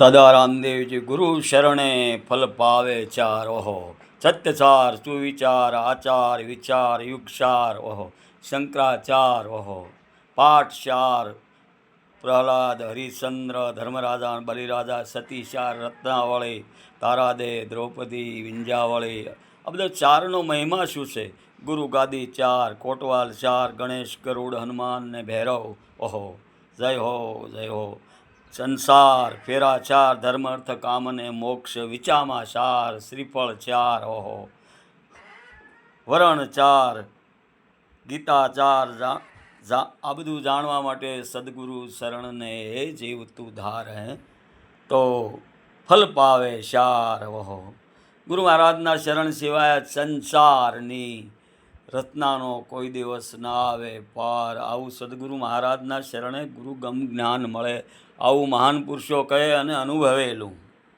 દાદા રામદેવજી ગુરુ શરણે ફલ પાવે ચાર ઓહો, સત્યચાર સુવિચાર આચાર વિચાર યુગસાર ઓહો, શંકરાચાર ઓહો, પાઠશાર પ્રહલાદ હરિશ્ચંદ્ર ધર્મરાજા બલિરાજા સતીશાર રત્નાવળી તારાદે દ્રૌપદી વિંજાવળી. આ બધા ચારનો મહિમા શું છે? ગુરુ ગાદી ચાર, કોટવાલ ચાર, ગણેશ ગરુડ હનુમાન ને ભૈરવ ઓહો. જય હો જય હો. સંસાર ફેરા ચાર, ધર્મ અર્થ કામ અને મોક્ષ વિચામાં ચાર, શ્રીફળ ચાર ઓહો, વરણ ચાર, ગીતા ચાર. આ બધું જાણવા માટે સદગુરુ શરણને એ જીવતું ધાર હે તો ફલ પાવે ચાર ઓહો. ગુરુ મહારાજના શરણ સિવાય સંસારની રચનાનો કોઈ દિવસ ના આવે પાર. આવું સદગુરુ મહારાજના શરણે ગુરુ ગમ જ્ઞાન મળે, આવું મહાન પુરુષો કહે અને અનુભવેલું.